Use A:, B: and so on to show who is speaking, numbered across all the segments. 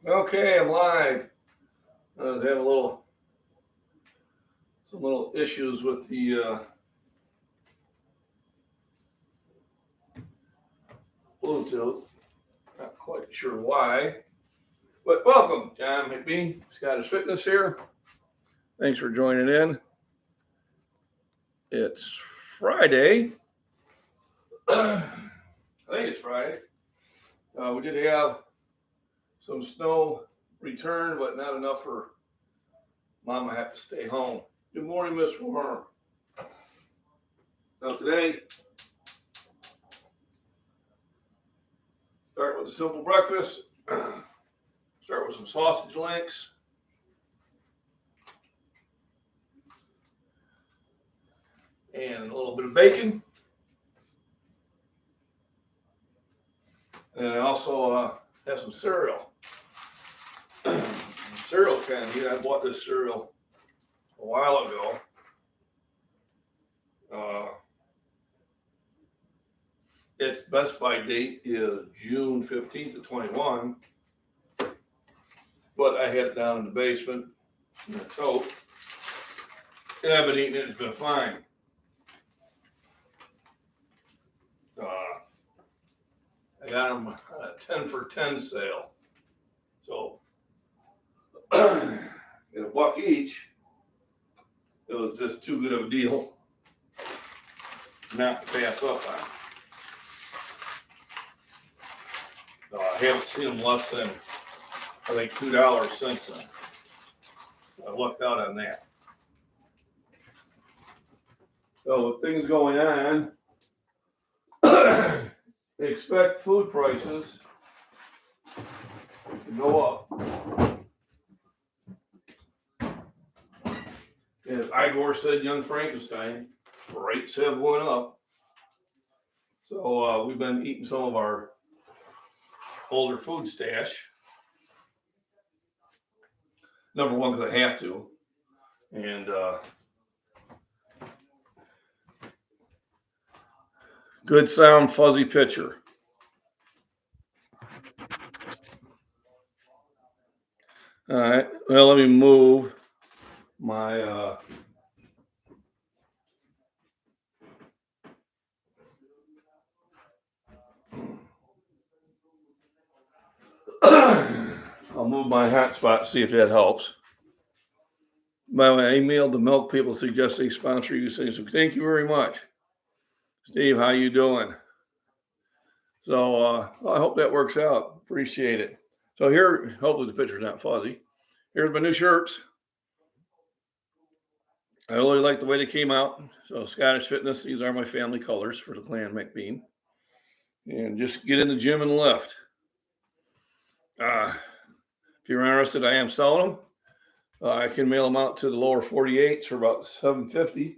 A: Okay, I'm live. I was having some little issues with the Bluetooth. Not quite sure why, but welcome, John McBean, Scottish Fitness here. Thanks for joining in. It's Friday. I think it's Friday. We did have some snow return, but not enough for Mama had to stay home. Good morning, Miss Worm. So today, start with a simple breakfast. Start with some sausage links. And a little bit of bacon. And I also have some cereal. Cereal's kind of neat. I bought this cereal a while ago. Its best by date is June 15th of 21. But I had it down in the basement in the tote. And I've been eating it. It's been fine. I got them on a 10 for 10 sale. So, at $1 each, it was just too good of a deal not to pass up on. I haven't seen them less than, I think, $2 since then. I lucked out on that. So with things going on, expect food prices to go up. As Igor said, Young Frankenstein, rates have went up. So we've been eating some of our older food stash. Number one, because I have to. And good sound, fuzzy picture. All right. Well, let me move my I'll move my hotspot, see if that helps. By the way, I emailed the milk people suggesting sponsor you. So thank you very much. Steve, how you doing? So I hope that works out. Appreciate it. So here, hopefully the picture's not fuzzy. Here's my new shirts. I really like the way they came out. So Scottish Fitness, these are my family colors for the Clan McBean. And just get in the gym and lift. If you're interested, I am selling them. I can mail them out to the lower 48s for about $7.50.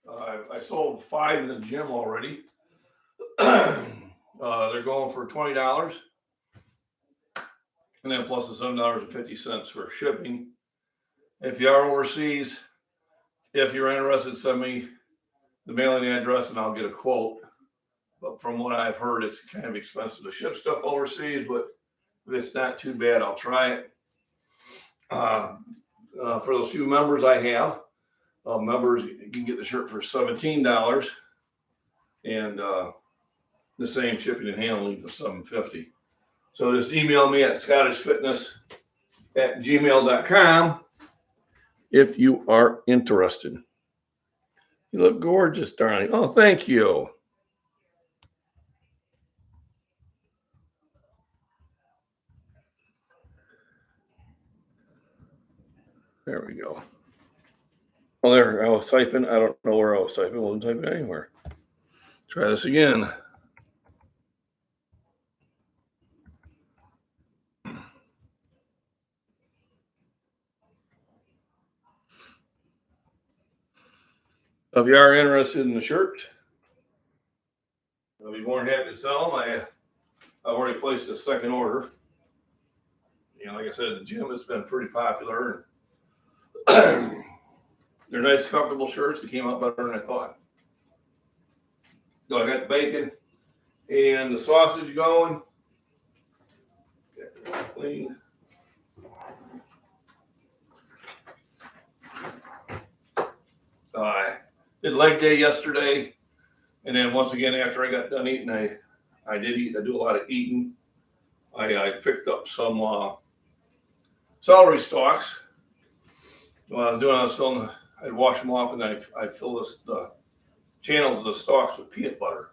A: I sold 5 in the gym already. They're going for $20, and then plus the $7.50 for shipping. If you are overseas, if you're interested, send me the mailing address and I'll get a quote. But from what I've heard, it's kind of expensive to ship stuff overseas, but if it's not too bad, I'll try it. For those few members I have, members, you can get the shirt for $17, and the same shipping and handling for $7.50. So just email me at scottishfitness@gmail.com if you are interested. You look gorgeous, darling. Oh, thank you. There we go. Well, there, I was typing. I don't know where I was typing. I wasn't typing anywhere. Try this again. If you are interested in the shirt, I'll be more than happy to sell them. I've already placed a second order. Like I said, the gym has been pretty popular. They're nice, comfortable shirts. They came out better than I thought. So I got the bacon and the sausage going. Clean. I did leg day yesterday, and then once again after I got done eating, I did eat. I do a lot of eating. I picked up some celery stalks. When I was doing, I was filling. I'd wash them off, and I'd fill the channels of the stalks with peanut butter.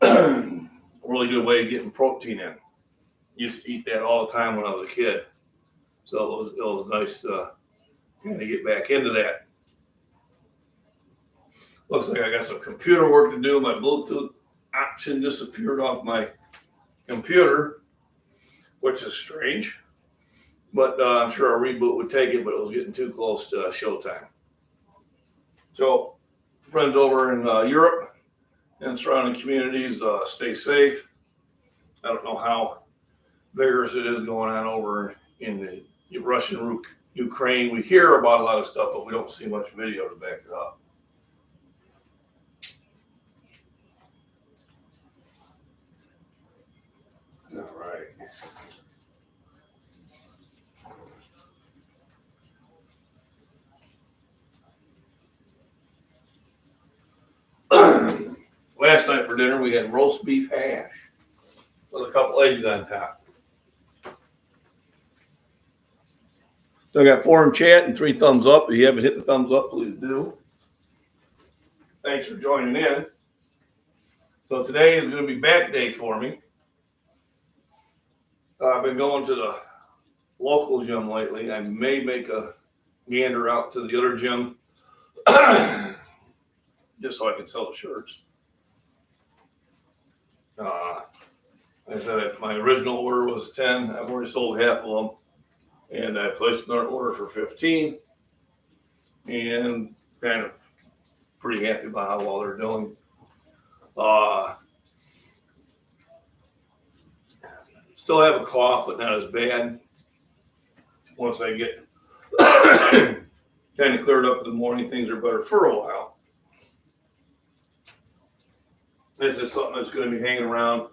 A: A really good way of getting protein in. Used to eat that all the time when I was a kid, so it was nice to kind of get back into that. Looks like I got some computer work to do. My Bluetooth option disappeared off my computer, which is strange. But I'm sure a reboot would take it, but it was getting too close to showtime. So, friends over in Europe and surrounding communities, stay safe. I don't know how vigorous it is going on over in the Russian Ukraine. We hear about a lot of stuff, but we don't see much video to back it up. All right. Last night for dinner, we had roast beef hash with a couple eggs on top. So I got 4 in chat and 3 thumbs up. If you haven't hit the thumbs up, please do. Thanks for joining in. So today is going to be back day for me. I've been going to the local gym lately. I may make a gander out to the other gym just so I can sell the shirts. I said my original order was 10. I've already sold half of them. And I placed another order for 15. And kind of pretty happy about how well they're doing. Still have a cough, but not as bad. Once I get kind of cleared up in the morning, things are better for a while. This is something that's going to be hanging around.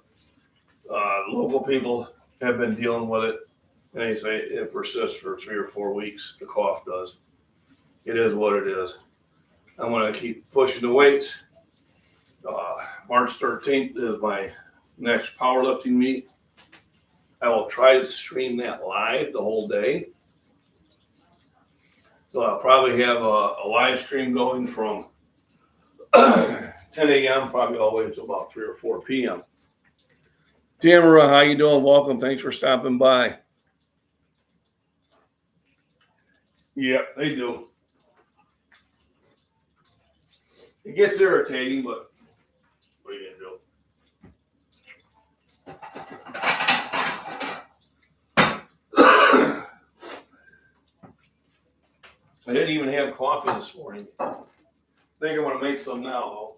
A: Local people have been dealing with it. And they say it persists for 3 or 4 weeks. The cough does. It is what it is. I'm going to keep pushing the weights. March 13th is my next powerlifting meet. I will try to stream that live the whole day. So I'll probably have a live stream going from 10 a.m. probably all the way until about 3 or 4 p.m. Tamara, how you doing? Welcome. Thanks for stopping by. Yeah, they do. It gets irritating, but what are you going to do? I didn't even have coffee this morning. I think I'm going to make some now, though.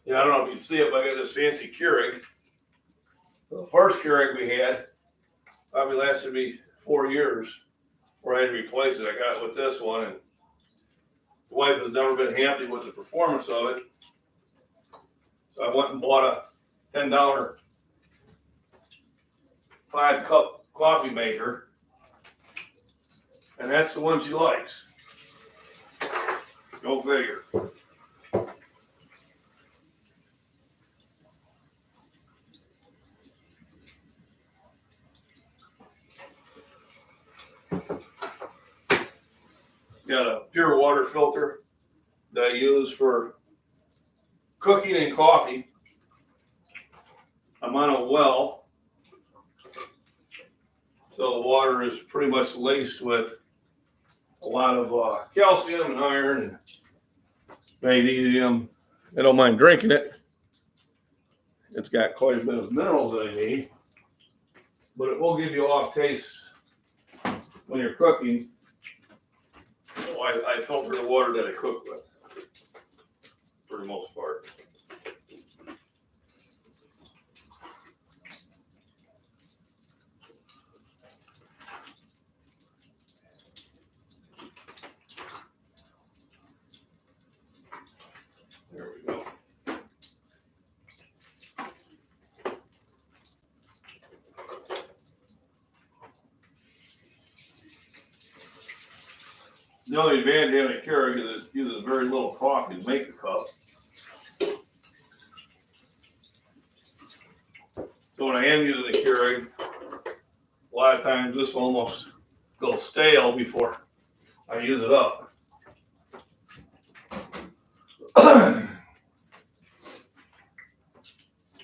A: Yeah, I don't know if you can see it, but I got this fancy Keurig. The first Keurig we had probably lasted me 4 years before I had to replace it. I got it with this one, and the wife has never been happy with the performance of it. So I went and bought a $10 5-cup coffee maker, and that's the one she likes. Go figure. Got a pure water filter that I use for cooking and coffee. I'm on a well, so the water is pretty much laced with a lot of calcium and iron and magnesium. I don't mind drinking it. It's got quite a bit of minerals that I need, but it will give you off taste when you're cooking. So I filter the water that I cook with, for the most part. There we go. The only advantage of having a Keurig is it uses very little coffee to make the cup. So when I am using a Keurig, a lot of times this will almost go stale before I use it up.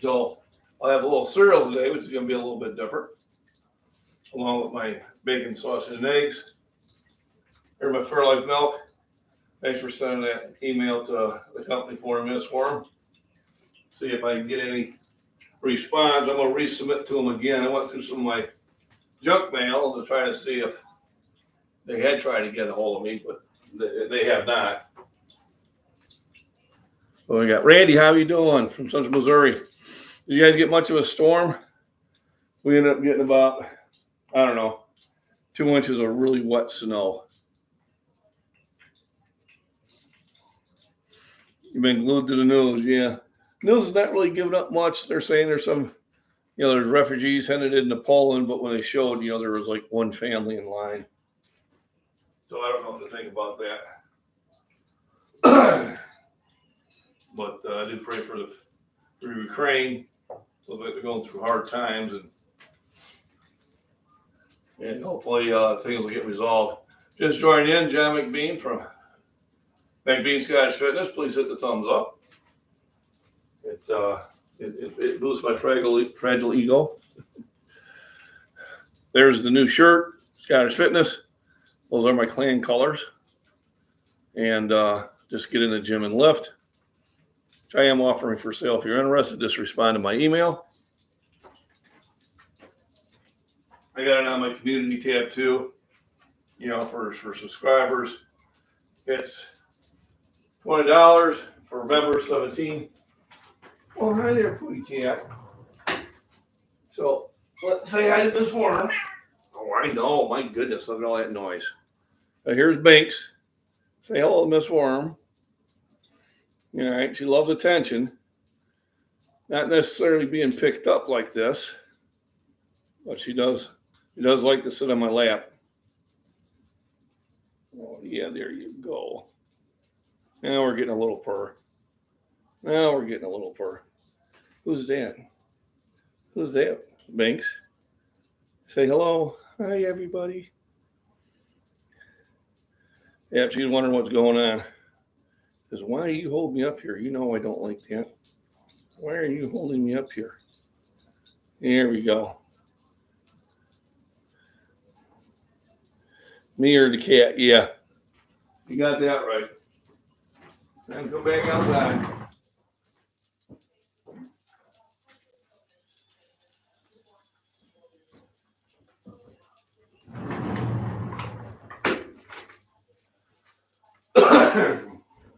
A: So I'll have a little cereal today, which is going to be a little bit different, along with my bacon, sausage, and eggs. Here's my Fairlife milk. Thanks for sending that email to the company for me, Miss Worm. See if I can get any response. I'm going to resubmit to them again. I went through some of my junk mail to try to see if they had tried to get a hold of me, but they have not. Well, we got Randy. How you doing from Central Missouri? Did you guys get much of a storm? We ended up getting about, I don't know, 2 inches of really wet snow. You've been glued to the news, yeah. News is not really giving up much. They're saying there's some, there's refugees headed into Poland, but when they showed, there was like one family in line. So I don't know what to think about that. But I do pray for Ukraine. Looks like they're going through hard times, and hopefully things will get resolved. Just joined in, John McBean from McBean Scottish Fitness. Please hit the thumbs up. It boosts my fragile ego. There's the new shirt, Scottish Fitness. Those are my clan colors. And just get in the gym and lift. Which I am offering for sale. If you're interested, just respond to my email. I got it on my community tab too. For subscribers, it's $20 for members, $17. Well, hi there, Pootie Cat. So let's say hi to Miss Warner. Oh, I know. My goodness, look at all that noise. Here's Binks. Say hello, Miss Worm. All right, she loves attention. Not necessarily being picked up like this, but she does. She does like to sit on my lap. Oh yeah, there you go. Now we're getting a little purr. Who's that? Who's that? Binks. Say hello. Hi, everybody. Yeah, she's wondering what's going on. Says, why do you hold me up here? You know I don't like that. Why are you holding me up here? There we go. Me or the cat? Yeah. You got that right. Time to go back outside.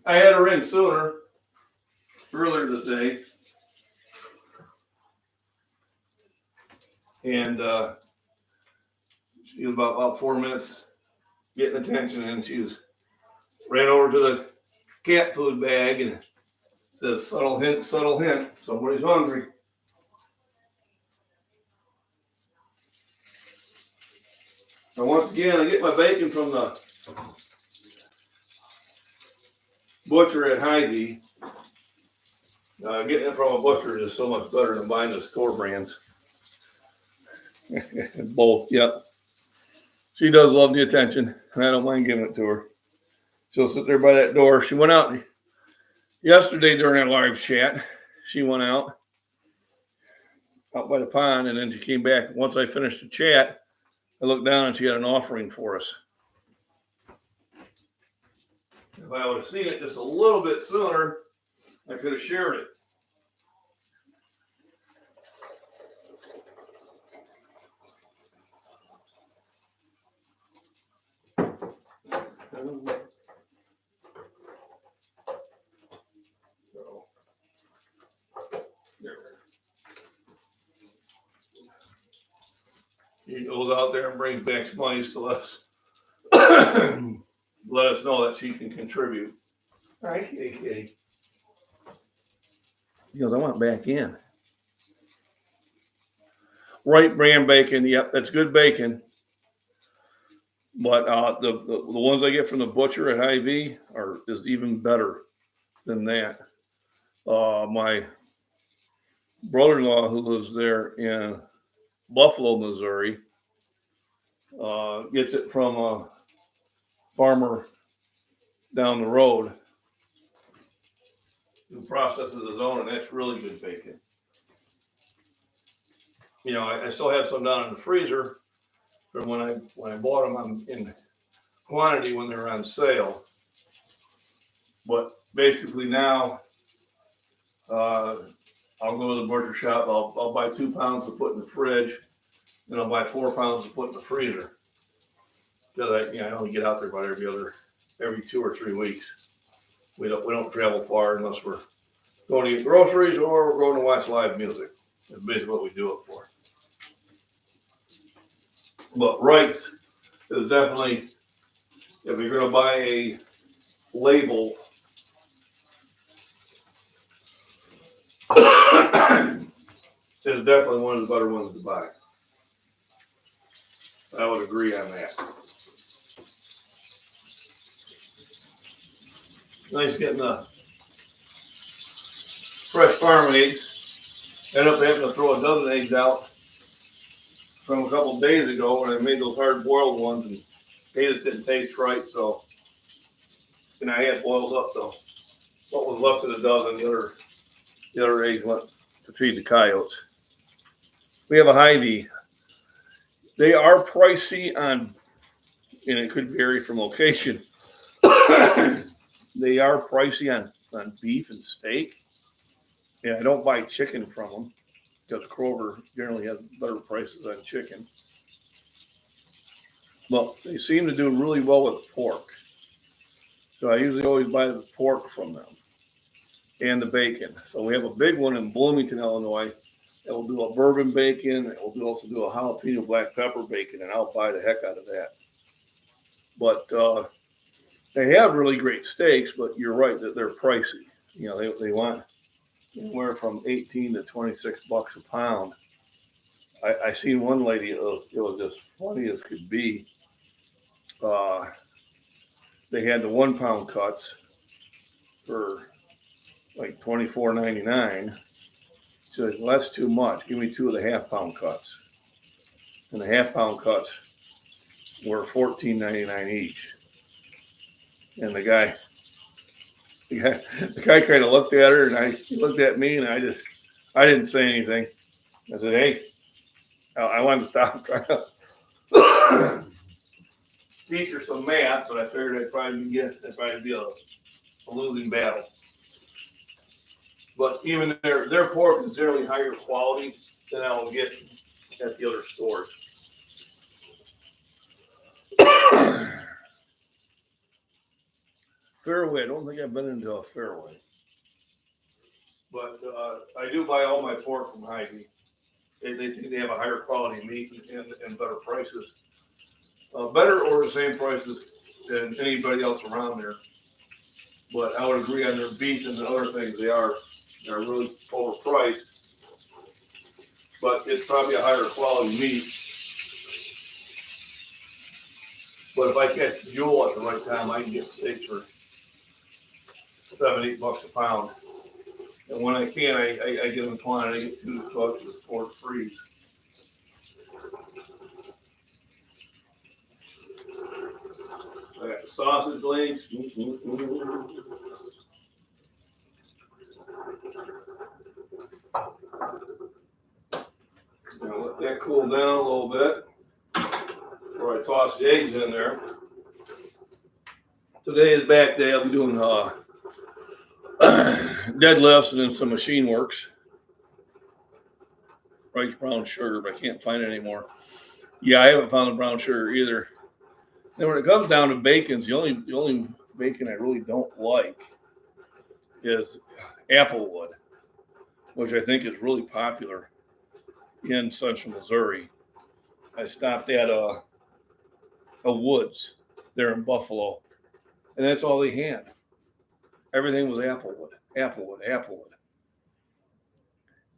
A: I had her in earlier this day. And she was about 4 minutes getting attention, and she ran over to the cat food bag and says, subtle hint, somebody's hungry. And once again, I get my bacon from the butcher at Hy-Vee. Getting it from a butcher is so much better than buying the store brands. Both, yep. She does love the attention, and I don't mind giving it to her. She'll sit there by that door. She went out yesterday during our live chat. She went out by the pond, and then she came back. Once I finished the chat, I looked down and she had an offering for us. If I would have seen it just a little bit sooner, I could have shared it. He goes out there and brings back some monies to us. Let us know that she can contribute. All right, kitty. He goes, I want back in. Right brand bacon. Yep, that's good bacon. But the ones I get from the butcher at Hy-Vee is even better than that. My brother-in-law who lives there in Buffalo, Missouri, gets it from a farmer down the road who processes his own, and that's really good bacon. You know, I still have some down in the freezer from when I bought them in quantity when they were on sale. But basically now, I'll go to the butcher shop. I'll buy 2 pounds to put in the fridge, then I'll buy 4 pounds to put in the freezer. Because I only get out there about every 2 or 3 weeks. We don't travel far unless we're going to get groceries or we're going to watch live music. That's basically what we do it for. But rice is definitely, if you're going to buy a label, is definitely one of the better ones to buy. I would agree on that. Nice getting the fresh farm eggs. Ended up having to throw a dozen eggs out from a couple of days ago when I made those hard boiled ones, and they just didn't taste right. So, and I had boiled up what was left of the dozen. The other eggs went to feed the coyotes. We have a Hy-Vee. They are pricey and it could vary from location. They are pricey on beef and steak. And I don't buy chicken from them because Kroger generally has better prices on chicken. But they seem to do really well with pork. So I usually always buy the pork from them and the bacon. So we have a big one in Bloomington, Illinois. It will do a bourbon bacon. It will also do a jalapeno black pepper bacon, and I'll buy the heck out of that. But they have really great steaks, but you're right that they're pricey. You know, they want anywhere from $18 to $26 a pound. I seen one lady, it was as funny as could be. They had the 1 pound cuts for like $24.99. She said, well, that's too much. Give me 2 of the half-pound cuts. And the half-pound cuts were $14.99 each. And the guy kind of looked at her, and he looked at me, and I didn't say anything. I said, hey, I wanted to stop trying to teach her some math, but I figured it'd probably be a losing battle. But even their pork is generally higher quality than I will get at the other stores. Fairway, I don't think I've been into a Fairway. But I do buy all my pork from Hy-Vee. They think they have a higher quality meat and better prices. Better or the same prices than anybody else around there. But I would agree on their beef and the other things. They're really overpriced. But it's probably a higher quality meat. But if I catch Jewel at the right time, I can get steaks for $7-8 a pound. And when I can, I get them in quantity, get 2 bucks with 4 to freeze. I got the sausage links. Now let that cool down a little bit before I toss the eggs in there. Today is back day. I'll be doing deadlifts and then some machine works. Rice brown sugar, but I can't find it anymore. Yeah, I haven't found the brown sugar either. And when it comes down to bacons, the only bacon I really don't like is Applewood, which I think is really popular in central Missouri. I stopped at a Woods there in Buffalo, and that's all they had. Everything was Applewood.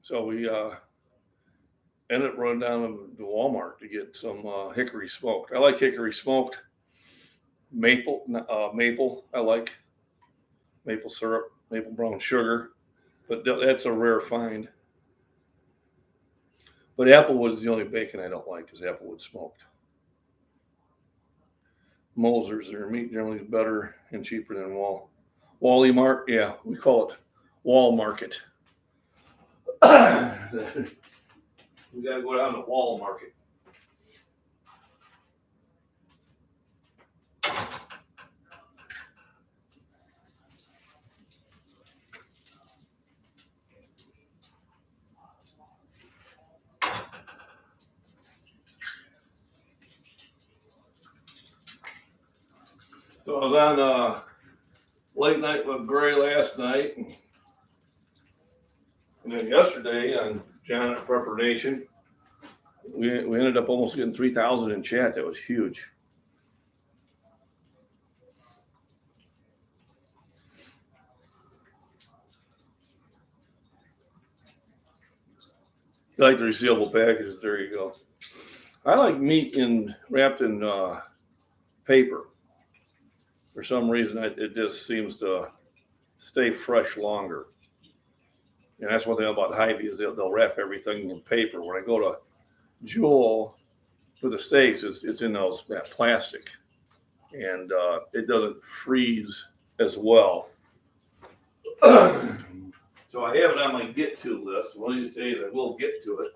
A: So we ended up running down to Walmart to get some hickory smoked. I like hickory smoked. Maple. I like maple syrup, maple brown sugar, but that's a rare find. But Applewood is the only bacon I don't like, is Applewood smoked. Moser's, their meat generally is better and cheaper than Wally Mart. Yeah, we call it Wall Market. We got to go down to Wall Market. So I was on Late Night with Gray last night, and then yesterday on John at Prepper Nation, we ended up almost getting 3,000 in chat. That was huge. You like the resealable packages? There you go. I like meat wrapped in paper. For some reason, it just seems to stay fresh longer. And that's one thing about Hy-Vee is they'll wrap everything in paper. When I go to Jewel for the steaks, it's in that plastic, and it doesn't freeze as well. So I have it on my get to list. One of these days I will get to it.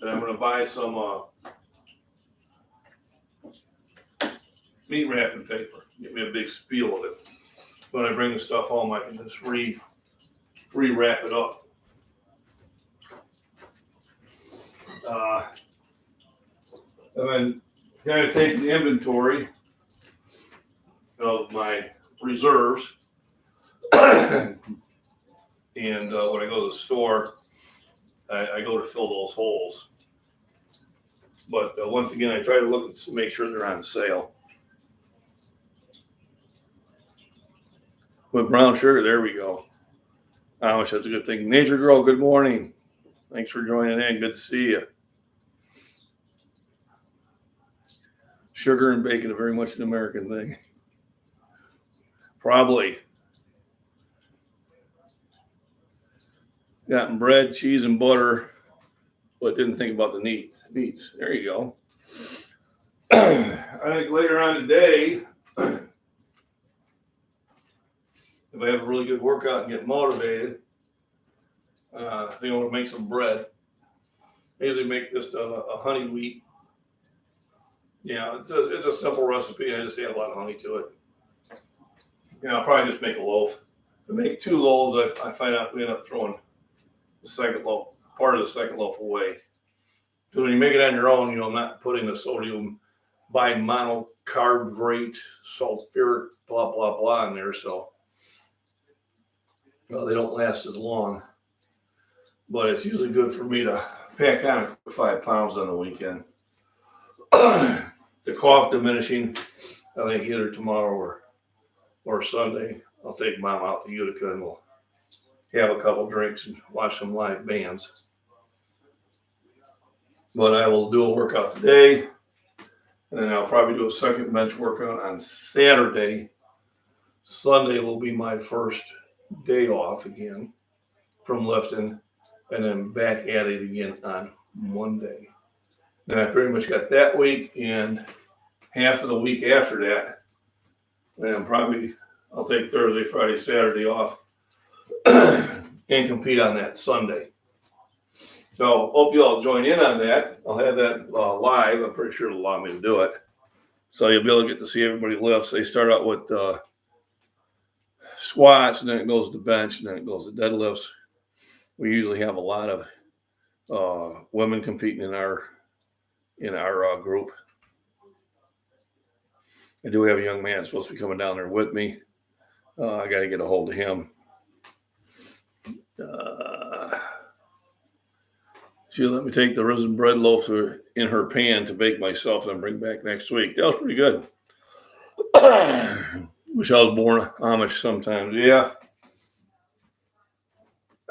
A: And I'm going to buy some meat wrapping paper. Get me a big spiel of it. When I bring the stuff home, I can just re-wrap it up. And then kind of take the inventory of my reserves. And when I go to the store, I go to fill those holes. But once again, I try to look to make sure they're on sale. With brown sugar, there we go. I wish that's a good thing. Nature Girl, good morning. Thanks for joining in. Good to see you. Sugar and bacon are very much an American thing. Probably. Gotten bread, cheese, and butter, but didn't think about the meats. There you go. I think later on today, if I have a really good workout and get motivated, I think I want to make some bread. I usually make just a honey wheat. Yeah, it's a simple recipe. I just add a lot of honey to it. I'll probably just make a loaf. If I make 2 loaves, I find out we end up throwing the second loaf, part of the second loaf away. Because when you make it on your own, I'm not putting the sodium bimonocarbrate, sulfuric, blah, blah, blah in there. So they don't last as long. But it's usually good for me to pack on 5 pounds on the weekend. The cough diminishing, I think either tomorrow or Sunday. I'll take Mom out to Utica and we'll have a couple drinks and watch some live bands. But I will do a workout today, and then I'll probably do a second bench workout on Saturday. Sunday will be my first day off again from lifting, and then back at it again on Monday. Then I pretty much got that week and half of the week after that. And I'll take Thursday, Friday, Saturday off and compete on that Sunday. So hope you all join in on that. I'll have that live. I'm pretty sure it'll allow me to do it. So you'll be able to get to see everybody lifts. They start out with squats, and then it goes to bench, and then it goes to deadlifts. We usually have a lot of women competing in our group. I do have a young man supposed to be coming down there with me. I got to get a hold of him. She let me take the risen bread loaf in her pan to bake myself and bring back next week. That was pretty good. Wish I was born Amish sometimes. Yeah.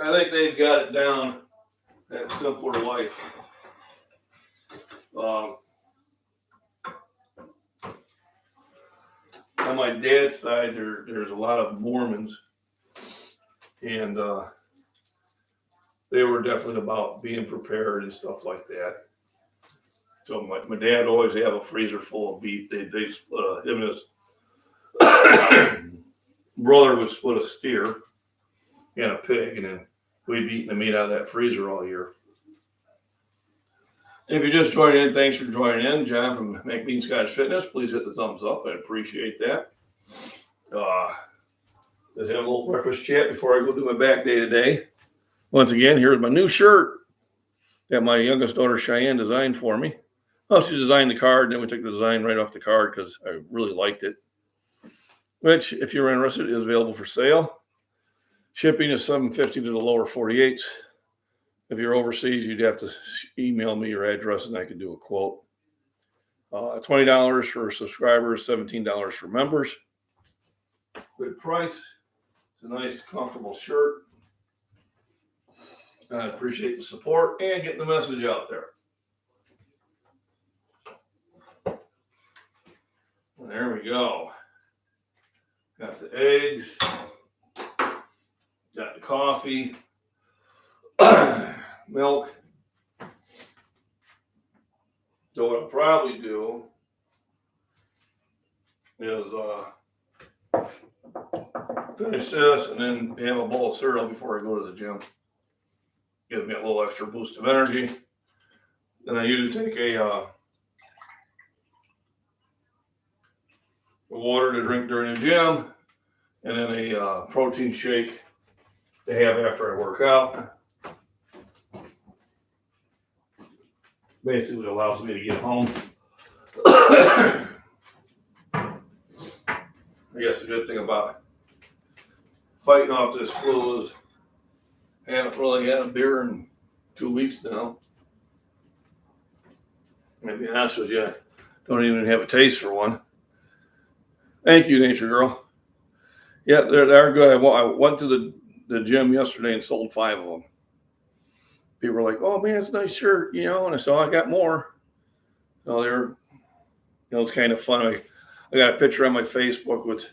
A: I think they've got it down, that simpler life. On my dad's side, there's a lot of Mormons, and they were definitely about being prepared and stuff like that. So my dad always have a freezer full of beef. They him and his brother would split a steer and a pig, and then we'd be eating the meat out of that freezer all year. If you're just joining in, thanks for joining in. John from McBean Scottish Fitness. Please hit the thumbs up. I appreciate that. Let's have a little breakfast chat before I go do my back day today. Once again, here's my new shirt that my youngest daughter Cheyenne designed for me. Well, she designed the card, then we took the design right off the card because I really liked it. Which, if you're interested, is available for sale. Shipping is $7.50 to the lower 48s. If you're overseas, you'd have to email me your address and I can do a quote. $20 for subscribers, $17 for members. Good price. It's a nice, comfortable shirt. I appreciate the support and getting the message out there. And there we go. Got the eggs. Got the coffee. Milk. So what I'll probably do is finish this and then have a bowl of cereal before I go to the gym. Gives me a little extra boost of energy. Then I usually take a water to drink during the gym, and then a protein shake to have after I work out. Basically allows me to get home. I guess the good thing about fighting off this flu is I haven't really had a beer in 2 weeks now. To be honest with you, I don't even have a taste for one. Thank you, Nature Girl. Yeah, they're good. I went to the gym yesterday and sold 5 of them. People were like, "Oh man, it's a nice shirt," and I said, "I got more." So they're, it's kind of fun. I got a picture on my Facebook with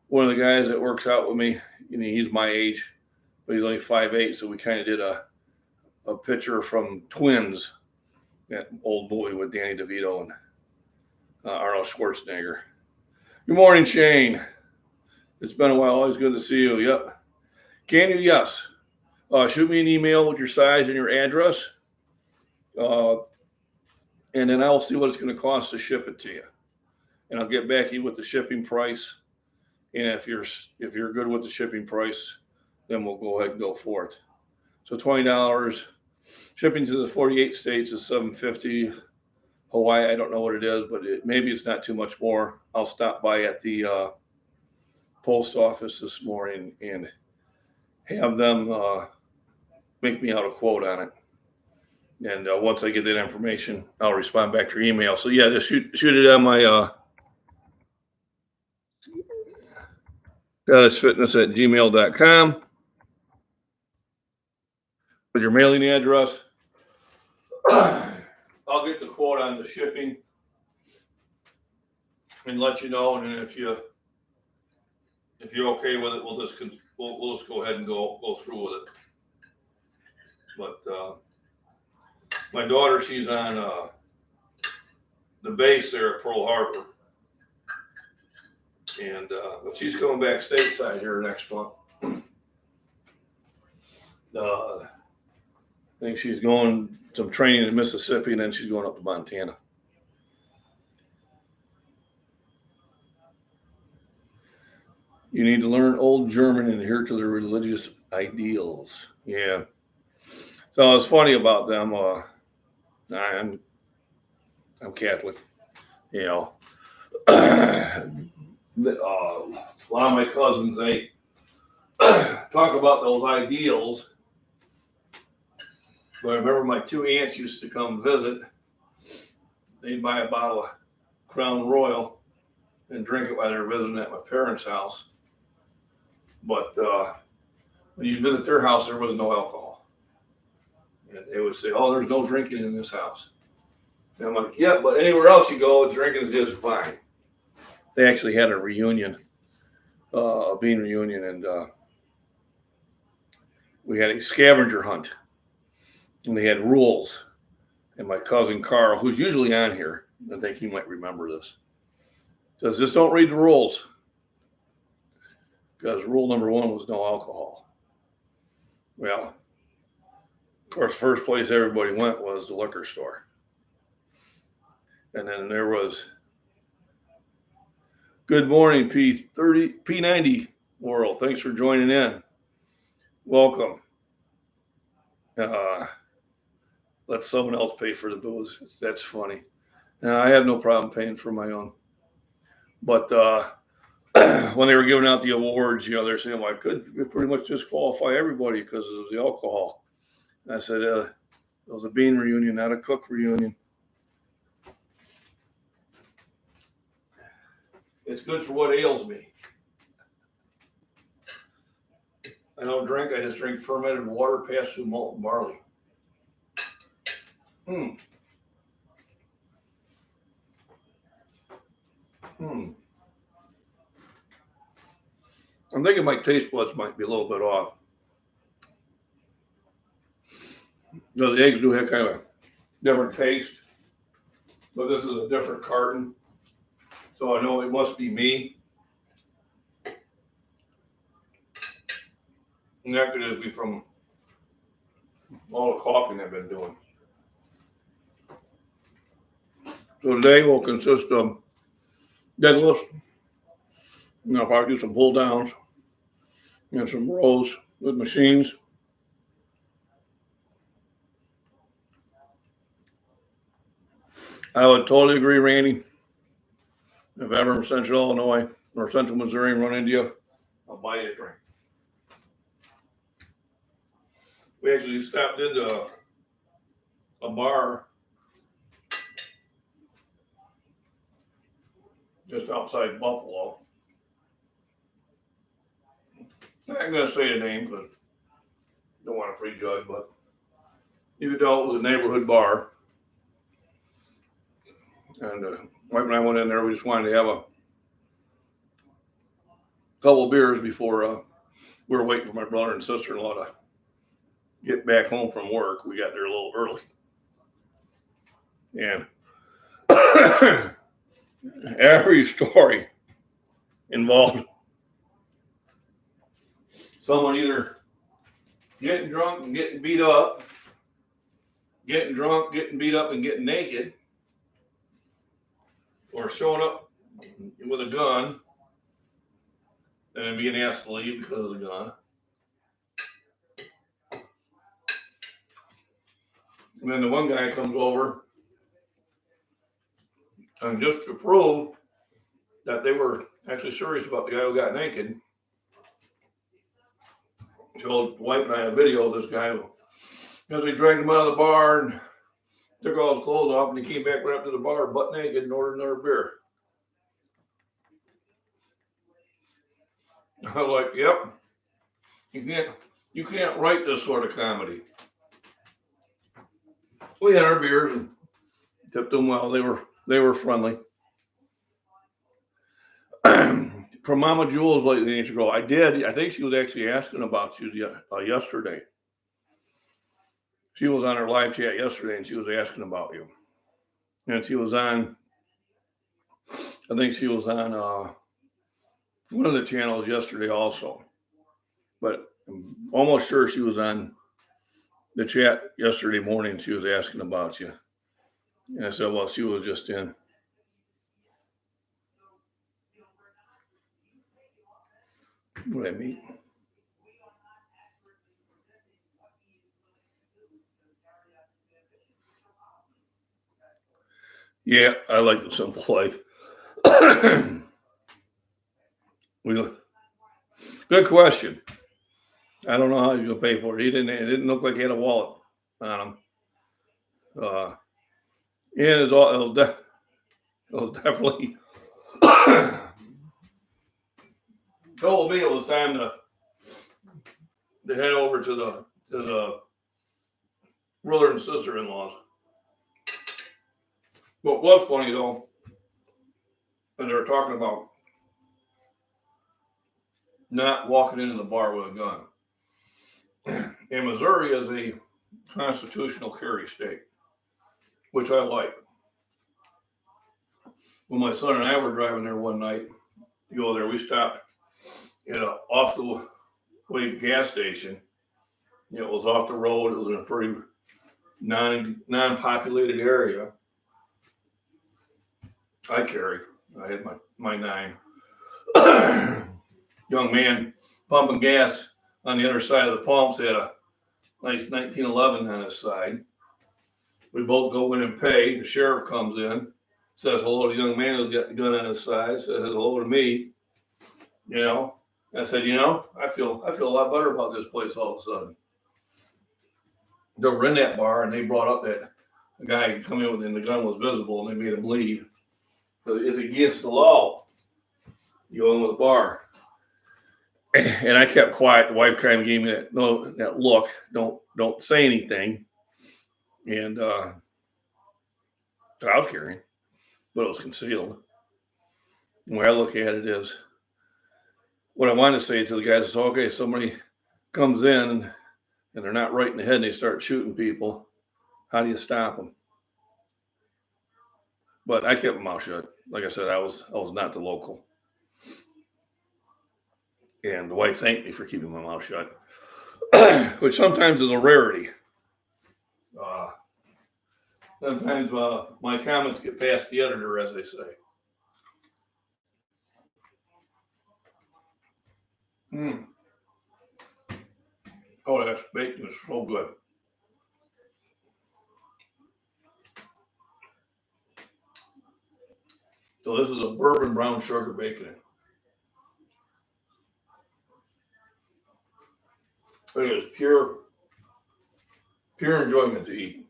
A: one of the guys that works out with me. He's my age, but he's only 5'8", so we kind of did a picture from Twins, that old movie with Danny DeVito and Arnold Schwarzenegger. Good morning, Shane. It's been a while. Always good to see you. Yep. Can you? Yes. Shoot me an email with your size and your address, and then I'll see what it's going to cost to ship it to you, and I'll get back to you with the shipping price. And if you're good with the shipping price, then we'll go ahead and go for it. So $20. Shipping to the 48 states is $7.50. Hawaii, I don't know what it is, but maybe it's not too much more. I'll stop by at the post office this morning and have them make me out a quote on it. And once I get that information, I'll respond back to your email. So yeah, just shoot it on my goddessfitness@gmail.com with your mailing address. I'll get the quote on the shipping and let you know. And then if you're okay with it, we'll just go ahead and go through with it. But my daughter, she's on the base there at Pearl Harbor, and but she's coming back stateside here next month. I think she's going some training in Mississippi, and then she's going up to Montana. You need to learn Old German and adhere to their religious ideals. Yeah. So it's funny about them. I'm Catholic. A lot of my cousins, they talk about those ideals. But I remember my 2 aunts used to come visit. They'd buy a bottle of Crown Royal and drink it while they were visiting at my parents' house. But when you visit their house, there was no alcohol. And they would say, "Oh, there's no drinking in this house." And I'm like, "Yeah, but anywhere else you go, drinking's just fine." They actually had a reunion, a bean reunion, and we had a scavenger hunt, and they had rules. And my cousin Carl, who's usually on here, I think he might remember this, says, "Just don't read the rules." Because rule number one was no alcohol. Well, of course, first place everybody went was the liquor store. And then there was, good morning, P90 world. Thanks for joining in. Welcome. Let someone else pay for the booze. That's funny. Now, I have no problem paying for my own. But when they were giving out the awards, they're saying, "Well, I could pretty much disqualify everybody because of the alcohol." And I said, it was a bean reunion, not a cook reunion. It's good for what ails me. I don't drink. I just drink fermented water passed through malt and barley. I'm thinking my taste buds might be a little bit off. The eggs do have kind of a different taste, but this is a different carton, so I know it must be me. And that could just be from all the coughing I've been doing. So today will consist of deadlifts. I'll probably do some pull downs and some rows with machines. I would totally agree, Randy. If ever in Central Illinois or Central Missouri run into you, I'll buy you a drink. We actually stopped into a bar just outside Buffalo. I ain't gonna say the name because I don't want to prejudge, but you could tell it was a neighborhood bar. And right when I went in there, we just wanted to have a couple of beers before we were waiting for my brother and sister-in-law to get back home from work. We got there a little early. And every story involved someone either getting drunk and getting beat up, getting drunk, getting beat up, and getting naked, or showing up with a gun and then being asked to leave because of the gun. And then the one guy comes over, and just to prove that they were actually serious about the guy who got naked, showed wife and I a video of this guy who, as they dragged him out of the bar and took all his clothes off, and he came back right up to the bar butt naked and ordered another beer. I was like, "Yep, you can't write this sort of comedy." We had our beers and tipped them well. They were friendly. From Mama Jules lately, an inch ago, I think she was actually asking about you yesterday. She was on her live chat yesterday, and she was asking about you. And she was on, I think she was on one of the channels yesterday also. But I'm almost sure she was on the chat yesterday morning. She was asking about you. And I said, well, she was just in. What did I mean? Yeah, I like the simple life. Good question. I don't know how you're gonna pay for it. It didn't look like he had a wallet on him. Yeah, it was definitely told me it was time to to head over to the brother and sister-in-laws. What was funny though, and they were talking about not walking into the bar with a gun. And Missouri is a constitutional carry state, which I like. When my son and I were driving there one night to go there, we stopped at a off the way gas station. You know, it was off the road. It was in a pretty non-populated area. I had my 9. Young man pumping gas on the other side of the pumps, had a nice 1911 on his side. We both go in and pay. The sheriff comes in, says hello to the young man who's got the gun on his side, says hello to me. You know, I said, I feel a lot better about this place all of a sudden. They were in that bar and they brought up that the guy had come in with and the gun was visible and they made him leave. So it's against the law. You go in with a bar. And I kept quiet. The wife kind of gave me that look. Don't say anything. And I was carrying, but it was concealed. The way I look at it is, what I wanted to say to the guys is, okay, somebody comes in and they're not right in the head and they start shooting people. How do you stop them? But I kept my mouth shut. Like I said, I was not the local. And the wife thanked me for keeping my mouth shut, which sometimes is a rarity. Sometimes my comments get past the editor, as they say. Oh, that bacon is so good. So this is a bourbon brown sugar bacon. It is pure enjoyment to eat.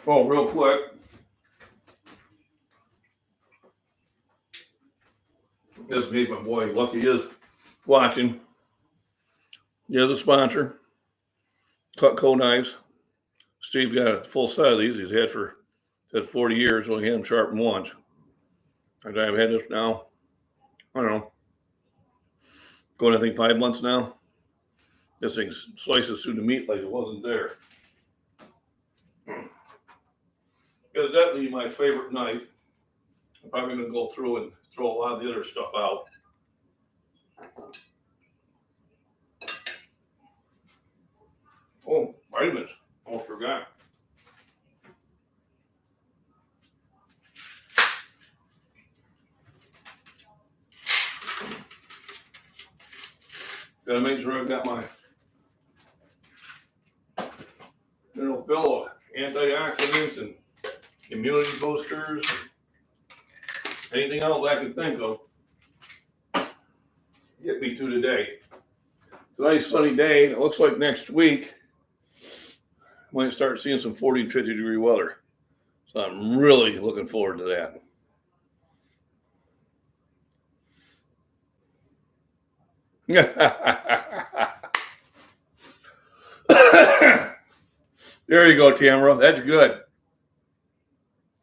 A: Oh, real quick. This gave my boy Lucky is watching. He has a sponsor, Cutco Knives. Steve got a full set of these. He's had for 40 years. Only had them sharpened once. And I've had this now, I don't know, going I think 5 months now. This thing slices through the meat like it wasn't there. It's definitely my favorite knife. I'm probably going to go through and throw a lot of the other stuff out. Oh, vitamins. Almost forgot. Gotta make sure I've got my fill of antioxidants and immunity boosters. Anything else I can think of. Get me through the day. It's a nice sunny day. It looks like next week we might start seeing some 40 and 50 degree weather. So I'm really looking forward to that. There you go, Tamara. That's good.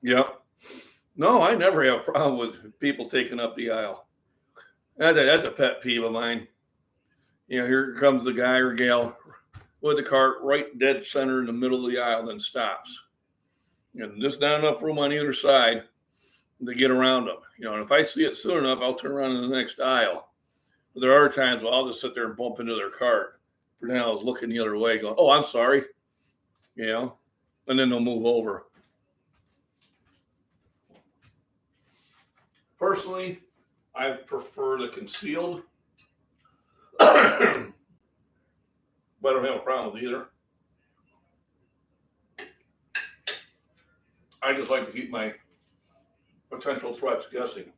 A: Yep. No, I never have a problem with people taking up the aisle. That's a pet peeve of mine. Here comes the guy or gal with the cart right dead center in the middle of the aisle, then stops. And there's not enough room on either side to get around them. And if I see it soon enough, I'll turn around in the next aisle. But there are times where I'll just sit there and bump into their cart. Pretend I was looking the other way, going, "Oh, I'm sorry," and then they'll move over. Personally, I prefer the concealed, but I don't have a problem with either. I just like to keep my potential threats guessing.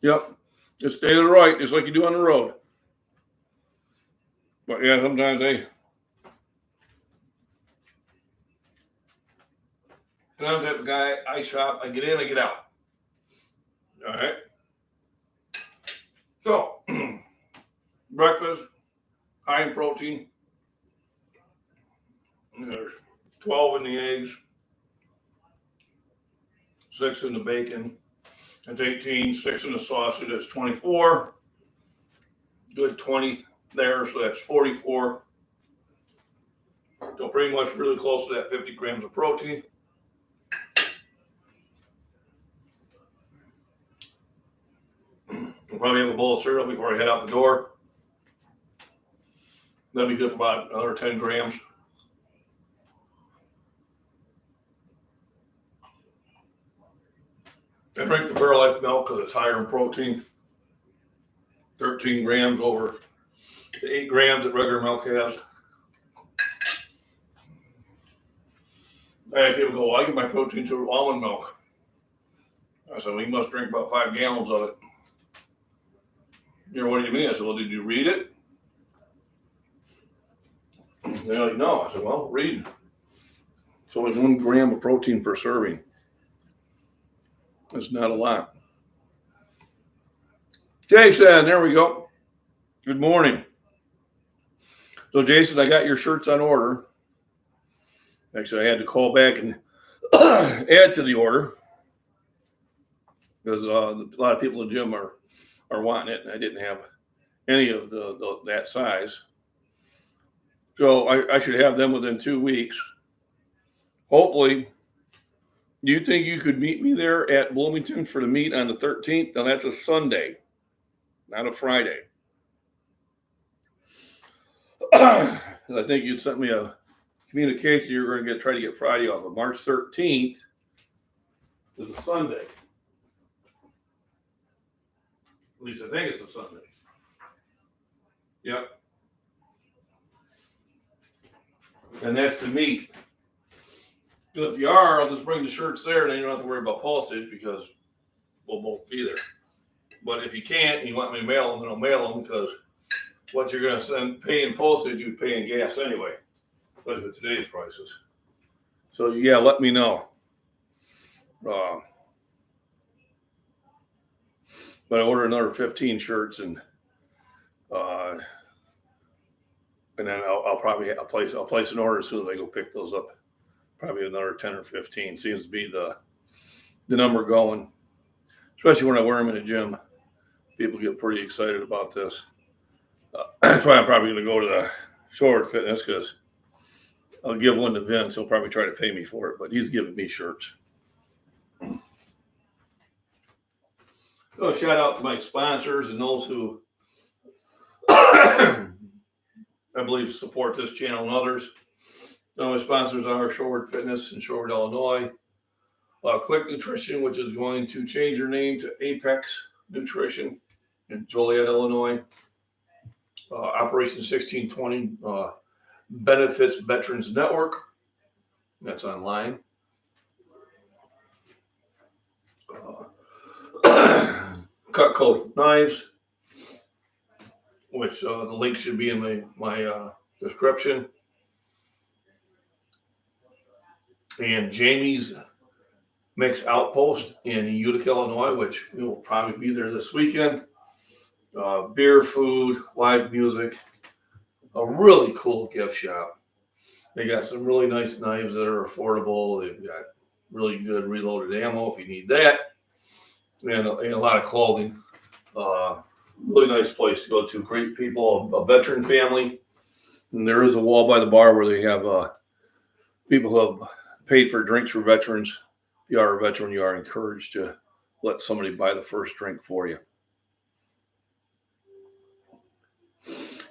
A: Yep. Just stay to the right, just like you do on the road. But yeah, sometimes and I'm the type of guy, I shop, I get in, I get out. All right. So, breakfast, high in protein. There's 12 in the eggs, 6 in the bacon. That's 18, 6 in the sausage, that's 24. Good 20 there, so that's 44. So pretty much really close to that 50 grams of protein. I'll probably have a bowl of cereal before I head out the door. That'll be good for about another 10 grams. I drink the Fairlife milk because it's higher in protein. 13 grams over the 8 grams that regular milk has. I had people go, well, I get my protein through almond milk. I said, well, you must drink about 5 gallons of it. You know, what do you mean? I said, well, did you read it? They're like, no. I said, well, read. So it's 1 gram of protein per serving. That's not a lot. Jason, there we go. Good morning. So, Jason, I got your shirts on order. Actually, I had to call back and add to the order because a lot of people in the gym are wanting it, and I didn't have any of that size. So I should have them within 2 weeks. Hopefully, do you think you could meet me there at Bloomington for the meet on the 13th? Now, that's a Sunday, not a Friday. I think you'd sent me a communication you're going to try to get Friday off. But March 13th is a Sunday. At least I think it's a Sunday. Yep. And that's the meet. If you are, I'll just bring the shirts there, and then you don't have to worry about postage because we'll both be there. But if you can't and you want me to mail them, then I'll mail them because what you're going to send paying postage, you'd pay in gas anyway, especially with today's prices. So yeah, let me know. But I ordered another 15 shirts, and then I'll probably place an order as soon as I go pick those up. Probably another 10 or 15 seems to be the number going, especially when I wear them in the gym. People get pretty excited about this. That's why I'm probably going to go to the Shoreward Fitness because I'll give one to Vince. He'll probably try to pay me for it, but he's giving me shirts. So shout out to my sponsors and those who I believe support this channel and others. So my sponsors are Shoreward Fitness in Shoreward, Illinois. Click Nutrition, which is going to change their name to Apex Nutrition in Joliet, Illinois. Operation 1620 Benefits Veterans Network. That's online. Cutco Knives, which the link should be in my description. And Jamie's Mix Outpost in Utica, Illinois, which will probably be there this weekend. Beer, food, live music, a really cool gift shop. They got some really nice knives that are affordable. They've got really good reloaded ammo if you need that, and a lot of clothing. Really nice place to go to. Great people, a veteran family. And there is a wall by the bar where they have people who have paid for drinks for veterans. If you are a veteran, you are encouraged to let somebody buy the first drink for you.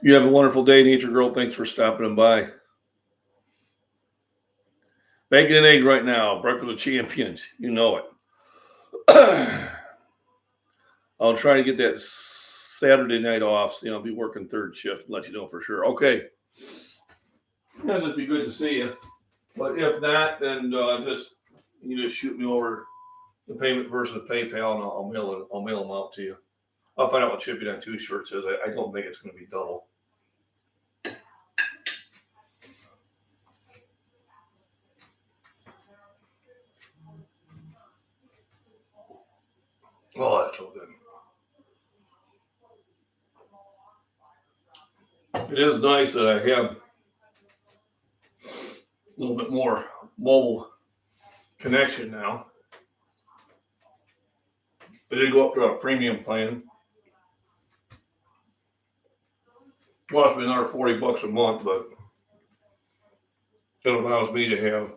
A: You have a wonderful day, Nature Girl. Thanks for stopping by. Bacon and eggs right now. Breakfast of Champions. You know it. I'll try to get that Saturday night off. I'll be working third shift and let you know for sure. Okay. That'd just be good to see you. But if not, then you just shoot me over the payment versus PayPal, and I'll mail them out to you. I'll find out what shipping on 2 shirts is. I don't think it's going to be double. It is nice that I have a little bit more mobile connection now. They did go up to a premium plan. Cost me another $40 a month, but it allows me to have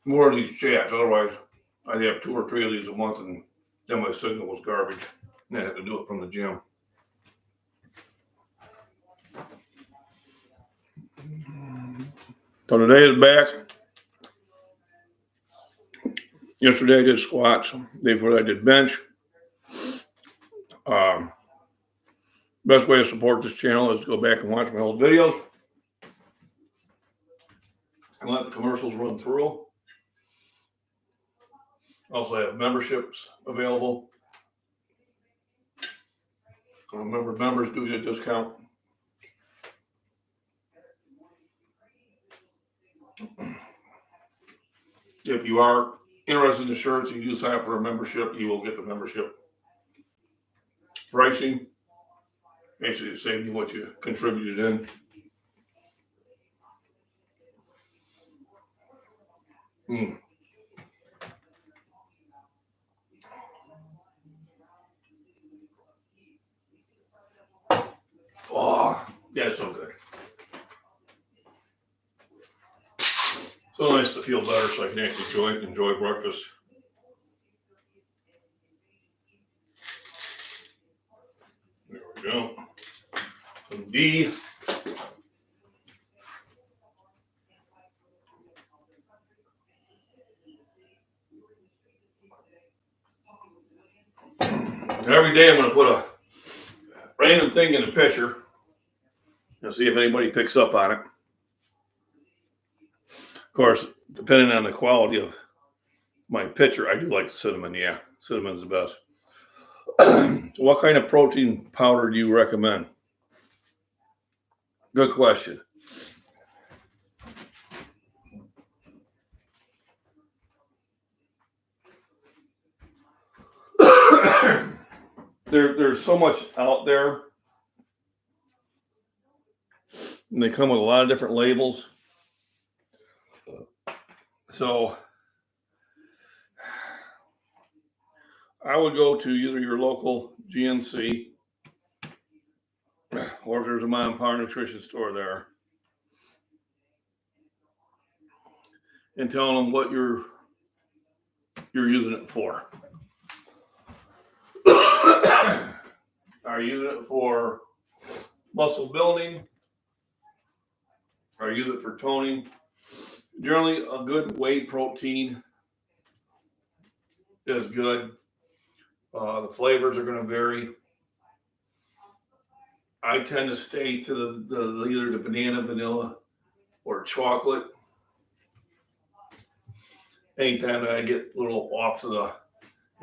A: more of these chats. Otherwise, I'd have 2 or 3 of these a month, and then my signal was garbage, and I had to do it from the gym. So today is back. Yesterday I did squats. Day before I did bench. Best way to support this channel is to go back and watch my old videos and let the commercials run through. Also, I have memberships available. Members do get a discount. If you are interested in the shirts, you do sign up for a membership, you will get the membership pricing. Basically, saving you what you contributed in. Oh, yeah, it's so good. So nice to feel better so I can actually enjoy breakfast. There we go. Some D. Every day I'm going to put a random thing in the picture and see if anybody picks up on it. Of course, depending on the quality of my picture, I do like the cinnamon. Yeah, cinnamon's the best. So what kind of protein powder do you recommend? Good question. There's so much out there, and they come with a lot of different labels. So I would go to either your local GNC or if there's a mom and pop nutrition store there, and tell them what you're using it for. Are you using it for muscle building? Are you using it for toning? Generally, a good whey protein is good. The flavors are going to vary. I tend to stay to the either the banana, vanilla, or chocolate. Anytime that I get a little off to the,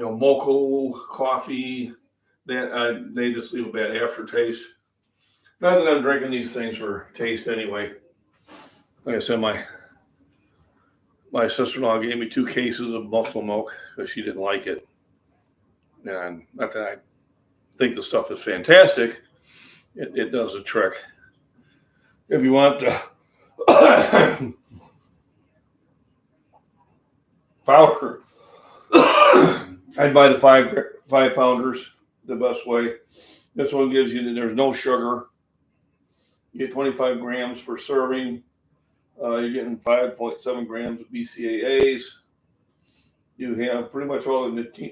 A: mocha coffee, that they just leave a bad aftertaste. Not that I'm drinking these things for taste anyway. Like I said, my sister-in-law gave me 2 cases of Buffalo Milk because she didn't like it. And not that I think the stuff is fantastic. It does the trick. If you want to powder, I'd buy the 5 pounders, the best way. This one gives you, there's no sugar. You get 25 grams per serving. You're getting 5.7 grams of BCAAs. You have pretty much all of the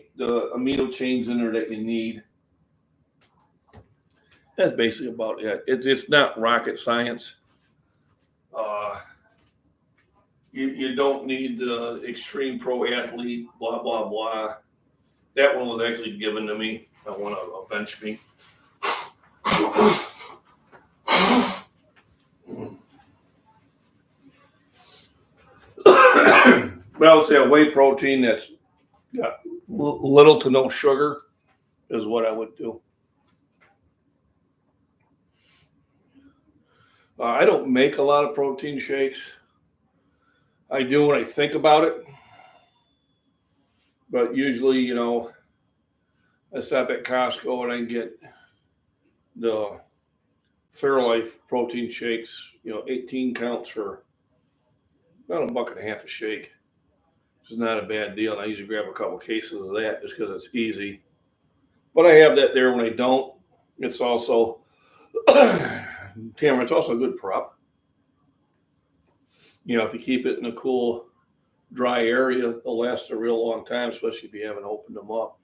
A: amino chains in there that you need. That's basically about it. It's not rocket science. You don't need the extreme pro athlete, blah, blah, blah. That one was actually given to me. I want a bench meet. But I would say a whey protein that's got little to no sugar is what I would do. I don't make a lot of protein shakes. I do when I think about it. But usually, I stop at Costco and I get the Fairlife protein shakes, 18 counts for about $1.50 a shake. It's not a bad deal. And I usually grab a couple cases of that just because it's easy. But I have that there when I don't. It's also, Cameron, it's also a good prop. If you keep it in a cool, dry area, they'll last a real long time, especially if you haven't opened them up.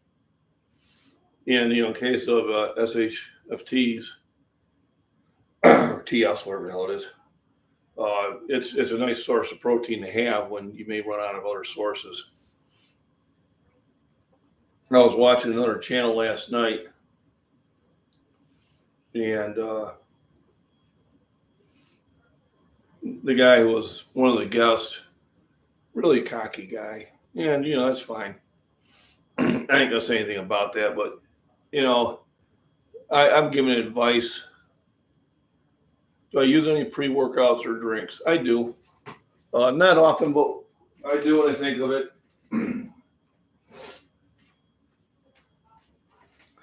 A: And, in case of SHFTs, or TS, whatever the hell it is, it's a nice source of protein to have when you may run out of other sources. I was watching another channel last night, and the guy who was one of the guests, really cocky guy, and that's fine. I ain't gonna say anything about that, but I'm giving advice. Do I use any pre-workouts or drinks? I do. Not often, but I do when I think of it.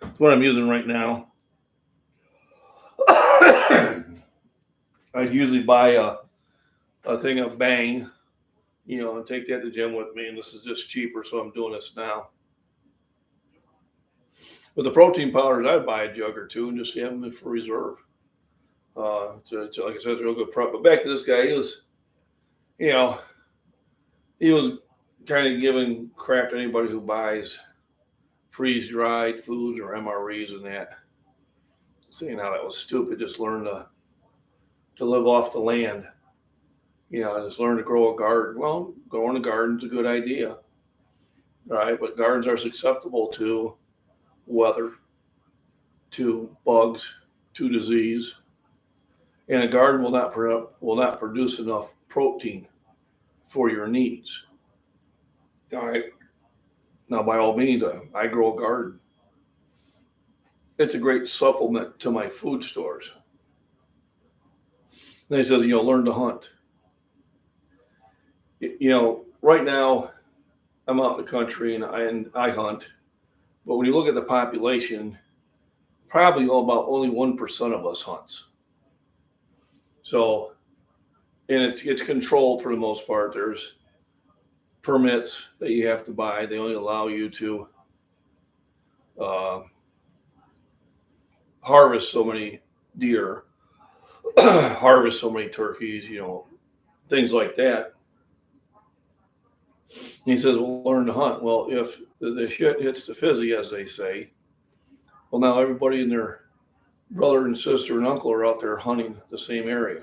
A: It's what I'm using right now. I'd usually buy a thing of Bang, and take that to the gym with me. And this is just cheaper, so I'm doing this now. With the protein powders, I'd buy a jug or two and just have them for reserve. So like I said, it's a real good prep. But back to this guy, he was kind of giving crap to anybody who buys freeze-dried foods or MREs and that, saying how that was stupid. Just learn to live off the land. Just learn to grow a garden. Well, growing a garden's a good idea, right? But gardens are susceptible to weather, to bugs, to disease, and a garden will not produce enough protein for your needs. All right. Now, by all means, I grow a garden. It's a great supplement to my food stores. Then he says, learn to hunt. Right now, I'm out in the country and I hunt. But when you look at the population, probably about only 1% of us hunts. So, and it's controlled for the most part. There's permits that you have to buy. They only allow you to harvest so many deer, harvest so many turkeys, things like that. And he says, well, learn to hunt. Well, if the shit hits the fizzy, as they say, well, now everybody and their brother and sister and uncle are out there hunting the same area.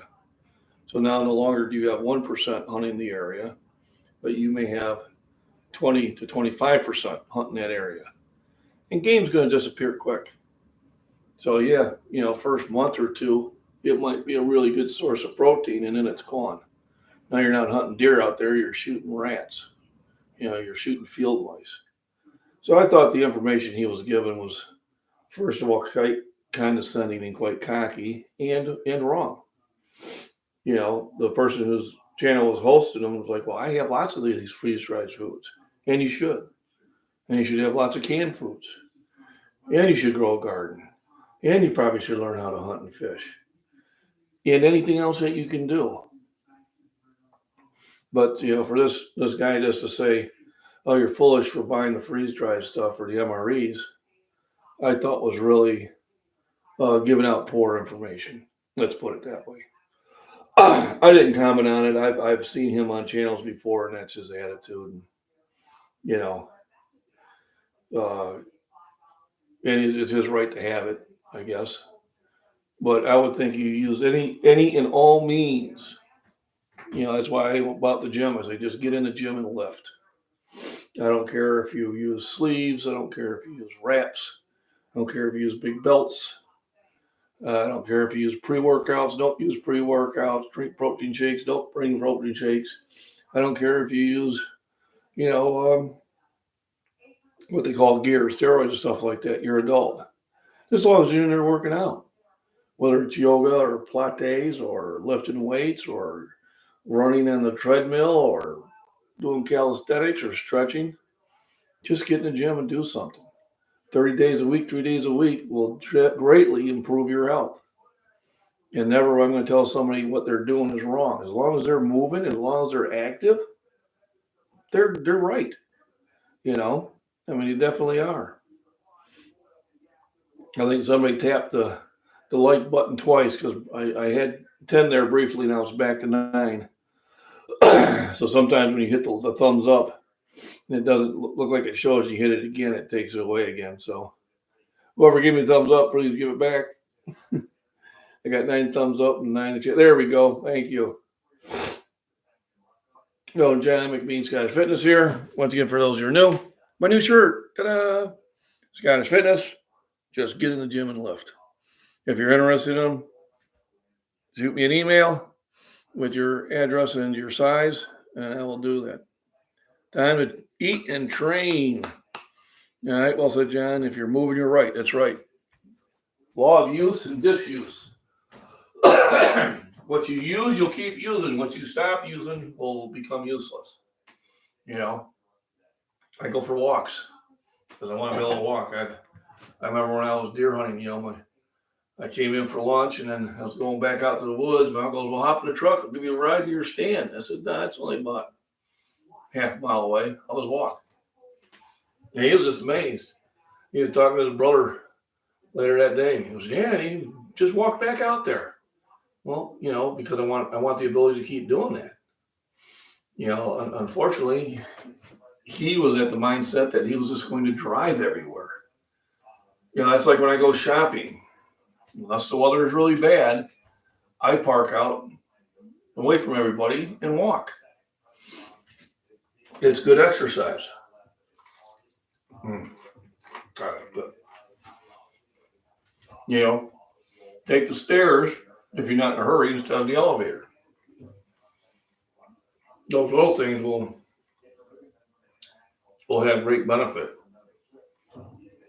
A: So now no longer do you have 1% hunting the area, but you may have 20 to 25% hunting that area. And game's going to disappear quick. So yeah, first month or two, it might be a really good source of protein, and then it's gone. Now you're not hunting deer out there, you're shooting rats. You're shooting field mice. So I thought the information he was given was, first of all, quite condescending and quite cocky and wrong. The person whose channel was hosting him was like, well, I have lots of these freeze-dried foods, and you should. And you should have lots of canned foods. And you should grow a garden. And you probably should learn how to hunt and fish. And anything else that you can do. But, for this guy just to say, oh, you're foolish for buying the freeze-dried stuff or the MREs, I thought was really giving out poor information. Let's put it that way. I didn't comment on it. I've seen him on channels before, and that's his attitude. And, and it's his right to have it, I guess. But I would think you use any and all means. That's why I bought the gym. I say just get in the gym and lift. I don't care if you use sleeves. I don't care if you use wraps. I don't care if you use big belts. I don't care if you use pre-workouts. Don't use pre-workouts. Drink protein shakes. Don't bring protein shakes. I don't care if you use, what they call gear, steroids and stuff like that. You're an adult. As long as you're in there working out, whether it's yoga or Pilates or lifting weights or running on the treadmill or doing calisthenics or stretching, just get in the gym and do something. 30 days a week, 3 days a week will greatly improve your health. And never I'm going to tell somebody what they're doing is wrong. As long as they're moving, as long as they're active, they're right. You know, I mean, you definitely are. I think somebody tapped the like button twice because I had 10 there briefly. Now it's back to 9. So sometimes when you hit the thumbs up, it doesn't look like it shows you hit it again. It takes it away again. So whoever gave me a thumbs up, please give it back. I got 9 thumbs up and 9 in chat. There we go. Thank you. John McBean Scottish Fitness here. Once again, for those who are new, my new shirt. Ta-da! Scottish Fitness. Just get in the gym and lift. If you're interested in them, shoot me an email with your address and your size, and I will do that. Time to eat and train. All right, well said, John. If you're moving, you're right. That's right. Law of use and disuse. What you use, you'll keep using. What you stop using will become useless. You know, I go for walks because I want to be able to walk. I remember when I was deer hunting, you know, I came in for lunch and then I was going back out to the woods. My uncle goes, well, hop in the truck. I'll give you a ride to your stand. I said, no, it's only about half a mile away. I'll just walk. And he was just amazed. He was talking to his brother later that day. He goes, yeah, and he just walked back out there. Well, you know, because I want the ability to keep doing that. You know, unfortunately, he was at the mindset that he was just going to drive everywhere. You know, that's like when I go shopping. Unless the weather is really bad, I park out away from everybody and walk. It's good exercise. You know, take the stairs if you're not in a hurry instead of the elevator. Those little things will have great benefit.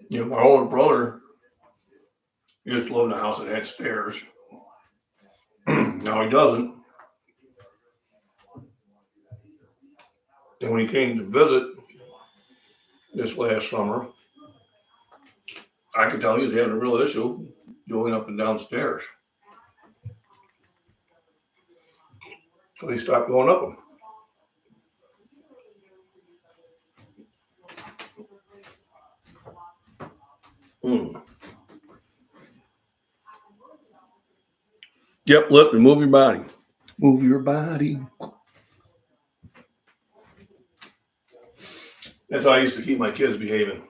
A: You know, my older brother used to live in a house that had stairs. Now he doesn't. And when he came to visit this last summer, I could tell he was having a real issue going up and down stairs. So he stopped going up them. Yep, lift and move your body. Move your body. That's how I used to keep my kids behaving.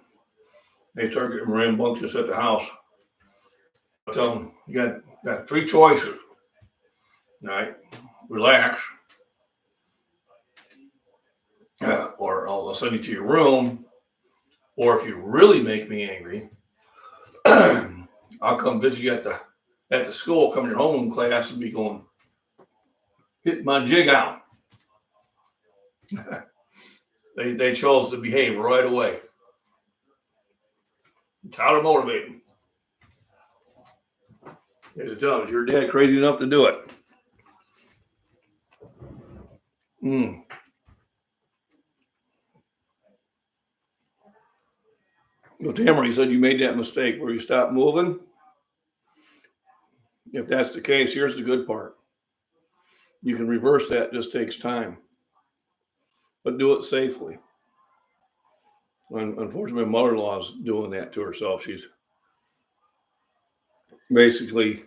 A: They start getting rambunctious at the house. I tell them, you got 3 choices. All right, relax. Or I'll send you to your room. Or if you really make me angry, I'll come visit you at the school, come to your homeroom class and be going, hit my jig out. They chose to behave right away. It's how to motivate them. Here's the job. Is your dad crazy enough to do it? Well, Tamara, you said you made that mistake where you stopped moving. If that's the case, here's the good part. You can reverse that. It just takes time. But do it safely. Unfortunately, my mother-in-law is doing that to herself. She's basically,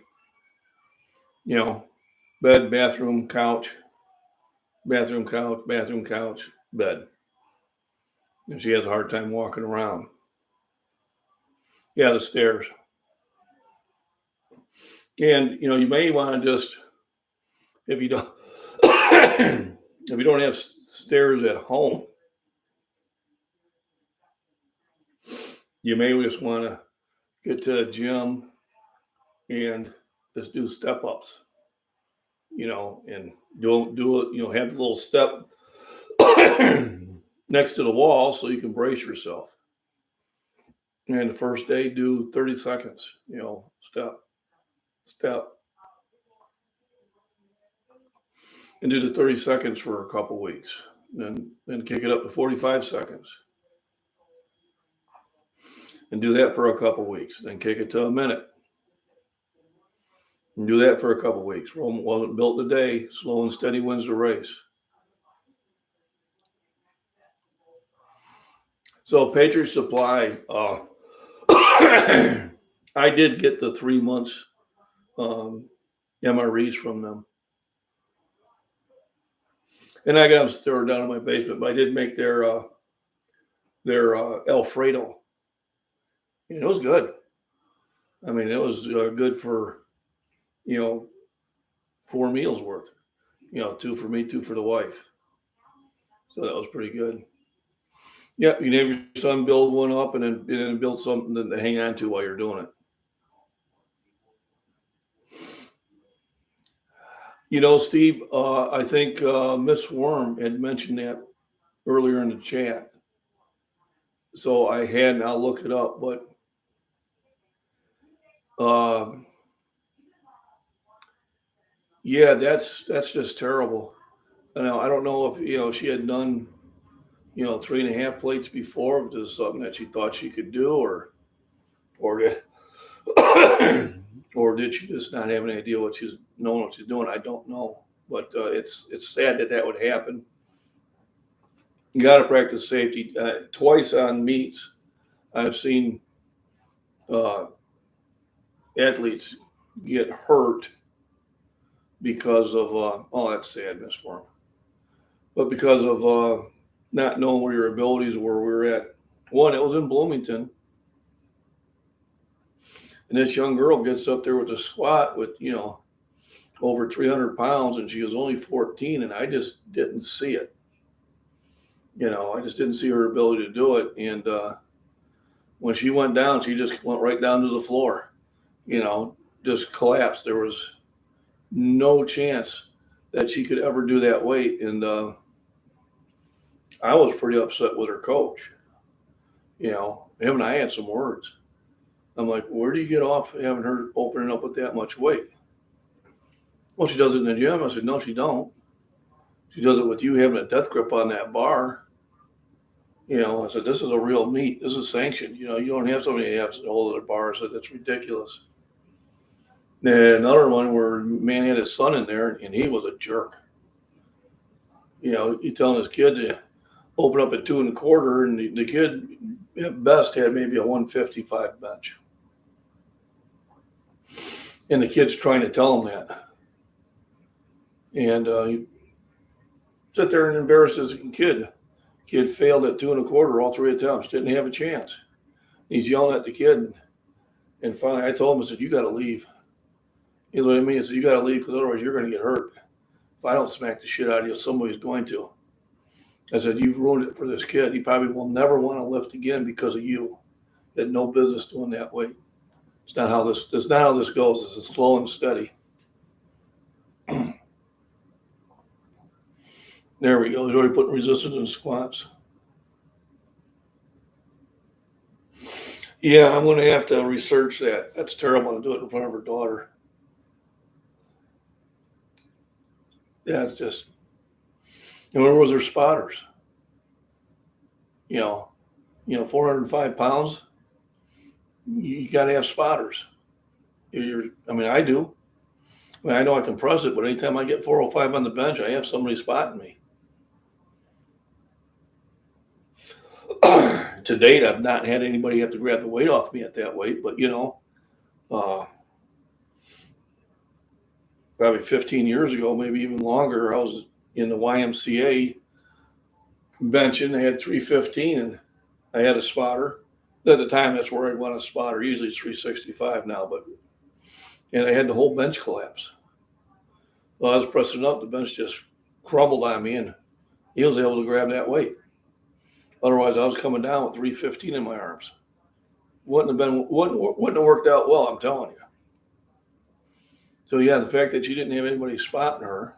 A: you know, bed, bathroom, couch, bathroom, couch, bed. And she has a hard time walking around. Yeah, the stairs. And, you know, you may want to just, if you don't have stairs at home, you may just want to get to a gym and just do step ups, you know, and do it, you know, have a little step next to the wall so you can brace yourself. And the first day, do 30 seconds, you know, step. And do the 30 seconds for a couple weeks. Then kick it up to 45 seconds. and do that for a couple weeks. Then kick it to a minute and do that for a couple weeks. Rome wasn't built today. Slow and steady wins the race. So Patriot Supply, I did get the 3 months MREs from them. And I got them stored down in my basement, but I did make their Alfredo. And it was good. I mean, it was good for, 4 meals worth. 2 for me, 2 for the wife. So that was pretty good. Yeah, you can have your son build one up and then build something to hang on to while you're doing it. Steve, I think Miss Worm had mentioned that earlier in the chat. So I hadn't, I'll look it up, but yeah, that's just terrible. I don't know if she had done 3.5 plates before, if this is something that she thought she could do, or did or did she just not have any idea what she's doing? I don't know, but it's sad that would happen. You got to practice safety. Twice on meets, I've seen athletes get hurt because of that's sad, Miss Worm, but because of not knowing where your abilities were. We were at one, it was in Bloomington, and this young girl gets up there with a squat with over 300 pounds, and she was only 14, and I just didn't see it. I just didn't see her ability to do it. And when she went down, she just went right down to the floor, just collapsed. There was no chance that she could ever do that weight. And I was pretty upset with her coach. Him and I had some words. I'm like, where do you get off having her opening up with that much weight? Well, she does it in the gym. I said, no, she don't. She does it with you having a death grip on that bar. I said, this is a real meet. This is sanctioned. You don't have somebody who has to hold the bar. I said, that's ridiculous. And another one where a man had his son in there, and he was a jerk. He telling his kid to open up at 2 1/4, and the kid at best had maybe a 155 bench. And the kid's trying to tell him that. And he sat there and embarrassed his kid. Kid failed at 2 1/4 all 3 attempts, didn't have a chance. He's yelling at the kid. And finally I told him, I said, you got to leave. He looked at me and said, you got to leave because otherwise you're going to get hurt. If I don't smack the shit out of you, somebody's going to. I said, you've ruined it for this kid. He probably will never want to lift again because of you. He had no business doing that weight. It's not how this goes. This is slow and steady. There we go. He's already putting resistance in squats. Yeah, I'm going to have to research that. That's terrible to do it in front of her daughter. Yeah, it's just. And where was her spotters? 405 pounds. You got to have spotters. I do. I know I can press it, but anytime I get 405 on the bench, I have somebody spotting me. To date, I've not had anybody have to grab the weight off me at that weight, but probably 15 years ago, maybe even longer, I was in the YMCA benching. They had 315, and I had a spotter. At the time, that's where I'd want a spotter. Usually it's 365 now, and I had the whole bench collapse. Well, I was pressing up, the bench just crumbled on me, and he was able to grab that weight. Otherwise, I was coming down with 315 in my arms. Wouldn't have worked out well, I'm telling you. So yeah, the fact that she didn't have anybody spotting her,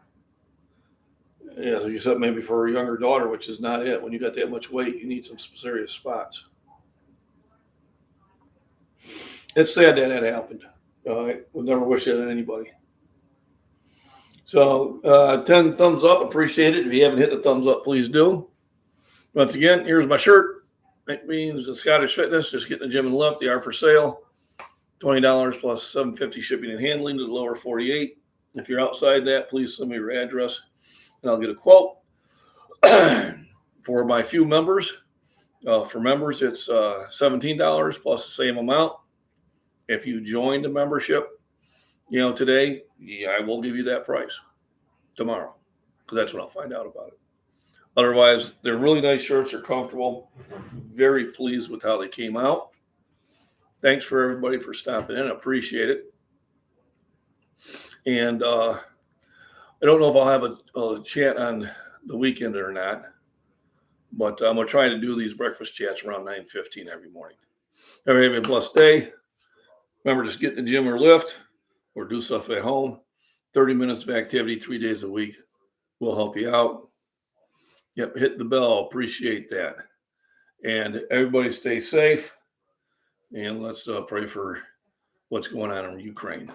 A: except maybe for her younger daughter, which is not it. When you got that much weight, you need some serious spots. It's sad that happened. I would never wish that on anybody. So 10 thumbs up, appreciate it. If you haven't hit the thumbs up, please do. Once again, here's my shirt. That means the Scottish Fitness, just get in the gym and lift. They are for sale. $20 plus $7.50 shipping and handling to the lower 48. If you're outside that, please send me your address and I'll get a quote. For my few members, for members, it's $17 plus the same amount. If you join the membership, today, I will give you that price tomorrow because that's when I'll find out about it. Otherwise, they're really nice shirts. They're comfortable. Very pleased with how they came out. Thanks for everybody for stopping in. I appreciate it. And I don't know if I'll have a chat on the weekend or not, but I'm going to try to do these breakfast chats around 9:15 every morning. Everybody have a blessed day. Remember, just get in the gym or lift or do stuff at home. 30 minutes of activity 3 days a week will help you out. Yep, hit the bell. Appreciate that. And everybody stay safe. And let's pray for what's going on in Ukraine.